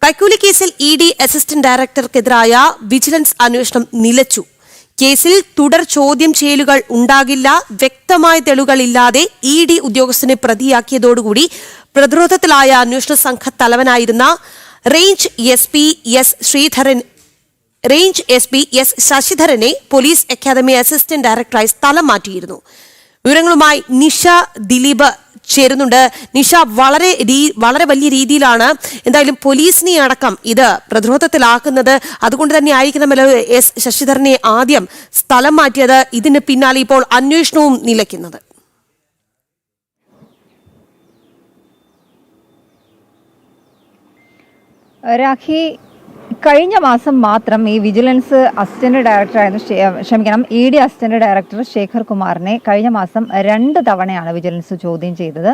കൈക്കൂലി കേസിൽ ED. Assistant ഡയറക്ടർക്കെതിരായ vigilance അന്വേഷണം നിലച്ചു. കേസിൽ തുടർ ചോദ്യം ചെയ്യലുകൾ ഉണ്ടാകില്ല, വ്യക്തമായ തെളിവുകളില്ലാതെ ഇ.ഡി. ഉദ്യോഗസ്ഥനെ പ്രതിയാക്കിയതോടുകൂടി പ്രതിരോധത്തിലായ അന്വേഷണ സംഘ തലവനായിരുന്ന റേഞ്ച് എസ് പി എസ് ശശിധരനെ പോലീസ് അക്കാദമി അസിസ്റ്റന്റ് ഡയറക്ടറായി സ്ഥലം മാറ്റിയിരുന്നു. വിവരങ്ങളുമായി നിഷ ദിലീപ് ചേരുന്നുണ്ട്. നിഷ, വളരെ വലിയ രീതിയിലാണ് എന്തായാലും പോലീസിനെ അടക്കം ഇത് പ്രതിരോധത്തിലാക്കുന്നത്. അതുകൊണ്ട് തന്നെ ആയിരിക്കണമല്ലോ എസ് ശശിധരനെ ആദ്യം സ്ഥലം മാറ്റിയത്. ഇതിന് പിന്നാലെ ഇപ്പോൾ അന്വേഷണവും നിലയ്ക്കുന്നത്. രാഖി, കഴിഞ്ഞ മാസം മാത്രം ഈ വിജിലൻസ് അസിസ്റ്റന്റ് ഡയറക്ടറായിരുന്നു ഇ.ഡി. അസിസ്റ്റന്റ് ഡയറക്ടർ ശേഖർ കുമാറിനെ കഴിഞ്ഞ മാസം 2 തവണയാണ് വിജിലൻസ് ചോദ്യം ചെയ്തത്.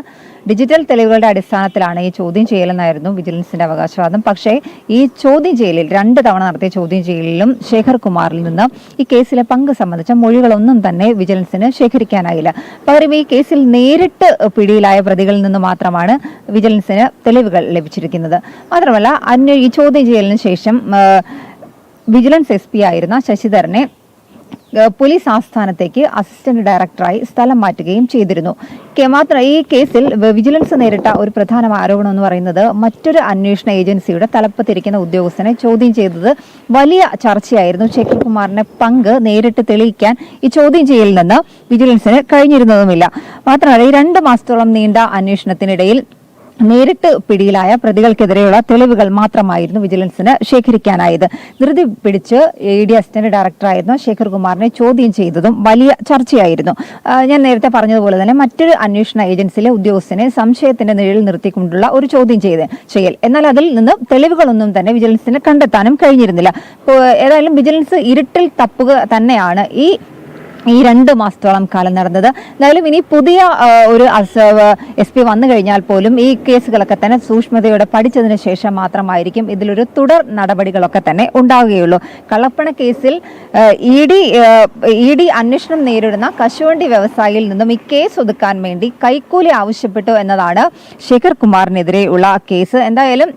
ഡിജിറ്റൽ തെളിവുകളുടെ അടിസ്ഥാനത്തിലാണ് ഈ ചോദ്യം ചെയ്യലെന്നായിരുന്നു വിജിലൻസിന്റെ അവകാശവാദം. പക്ഷേ ഈ ചോദ്യം ചെയ്യലിൽ 2 തവണ നടത്തിയ ചോദ്യം ചെയ്യലിലും ശേഖർ കുമാറിൽ നിന്ന് ഈ കേസിലെ പങ്ക് സംബന്ധിച്ച മൊഴികളൊന്നും തന്നെ വിജിലൻസിന് ശേഖരിക്കാനായില്ല. പകരം ഈ കേസിൽ നേരിട്ട് പിടിയിലായ പ്രതികളിൽ നിന്ന് മാത്രമാണ് വിജിലൻസിന് തെളിവുകൾ ലഭിച്ചിരിക്കുന്നത്. മാത്രമല്ല ഈ ചോദ്യം ചെയ്യലിന് ശേഷം വിജിലൻസ് എസ് പി ആയിരുന്ന ശശിധരനെ പോലീസ് ആസ്ഥാനത്തേക്ക് അസിസ്റ്റന്റ് ഡയറക്ടറായി സ്ഥലം മാറ്റുകയും ചെയ്തിരുന്നു. ഈ കേസിൽ വിജിലൻസ് നേരിട്ട ഒരു പ്രധാന ആരോപണം എന്ന് പറയുന്നത് മറ്റൊരു അന്വേഷണ ഏജൻസിയുടെ തലപ്പത്തിരിക്കുന്ന ഉദ്യോഗസ്ഥനെ ചോദ്യം ചെയ്തത് വലിയ ചർച്ചയായിരുന്നു. ശേഖർ കുമാറിന്റെ പങ്ക് നേരിട്ട് തെളിയിക്കാൻ ഈ ചോദ്യം ചെയ്യലിൽ നിന്ന് വിജിലൻസിന് കഴിഞ്ഞിരുന്നതുമില്ല. മാത്രമല്ല, ഈ 2 മാസത്തോളം നീണ്ട അന്വേഷണത്തിനിടയിൽ നേരിട്ട് പിടിയിലായ പ്രതികൾക്കെതിരെയുള്ള തെളിവുകൾ മാത്രമായിരുന്നു വിജിലൻസിന് ശേഖരിക്കാനായത്. ധൃതി പിടിച്ച് ഇ.ഡി. അസിസ്റ്റന്റ് ഡയറക്ടറായിരുന്ന ശേഖർ കുമാറിനെ ചോദ്യം ചെയ്തതും വലിയ ചർച്ചയായിരുന്നു. ഞാൻ നേരത്തെ പറഞ്ഞതുപോലെ തന്നെ മറ്റൊരു അന്വേഷണ ഏജൻസിയിലെ ഉദ്യോഗസ്ഥനെ സംശയത്തിന്റെ നിഴലിൽ നിർത്തിക്കൊണ്ടുള്ള ഒരു ചോദ്യം ചെയ്യൽ. എന്നാൽ അതിൽ നിന്ന് തെളിവുകളൊന്നും തന്നെ വിജിലൻസിന് കണ്ടെത്താനും കഴിഞ്ഞിരുന്നില്ല. ഏതായാലും വിജിലൻസ് ഇരുട്ടിൽ തപ്പുക തന്നെയാണ് ഈ 2 മാസത്തോളം കാലം നടന്നത്. എന്തായാലും ഇനി പുതിയ ഒരു എസ് പി വന്നു കഴിഞ്ഞാൽ പോലും ഈ കേസുകളൊക്കെ തന്നെ സൂക്ഷ്മതയോടെ പഠിച്ചതിന് ശേഷം മാത്രമായിരിക്കും ഇതിലൊരു തുടർ നടപടികളൊക്കെ തന്നെ ഉണ്ടാവുകയുള്ളൂ. കള്ളപ്പണ കേസിൽ ഇ ഡി അന്വേഷണം നേരിടുന്ന കശുവണ്ടി വ്യവസായിയിൽ നിന്നും ഈ കേസ് ഒതുക്കാൻ വേണ്ടി കൈക്കൂലി ആവശ്യപ്പെട്ടു എന്നതാണ് ശേഖർ കുമാറിനെതിരെയുള്ള കേസ്. എന്തായാലും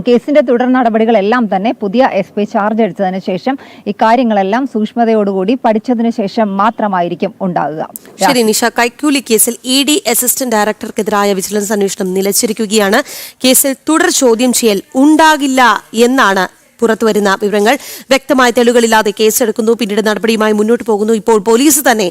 കേസിന്റെ തുടർ നടപടികളെല്ലാം തന്നെ പുതിയ എസ് പി ചാർജ് എടുത്തതിന് ശേഷം ഇക്കാര്യങ്ങളെല്ലാം സൂക്ഷ്മതയോടുകൂടി പഠിച്ചതിന് ശേഷം മാത്രമായിരിക്കും ഉണ്ടാകുക. ശരി നിഷ, കൈക്കൂലി കേസിൽ ഇ.ഡി. അസിസ്റ്റന്റ് ഡയറക്ടർക്കെതിരായ വിജിലൻസ് അന്വേഷണം നിലച്ചിരിക്കുകയാണ്. കേസിൽ തുടർ ചോദ്യം ചെയ്യൽ ഉണ്ടാകില്ല എന്നാണ് പുറത്തുവരുന്ന വിവരങ്ങൾ. വ്യക്തമായ തെളിവുകളില്ലാതെ കേസെടുക്കുന്നു, പിന്നീട് നടപടിയുമായി മുന്നോട്ട് പോകുന്നു. ഇപ്പോൾ പോലീസ് തന്നെ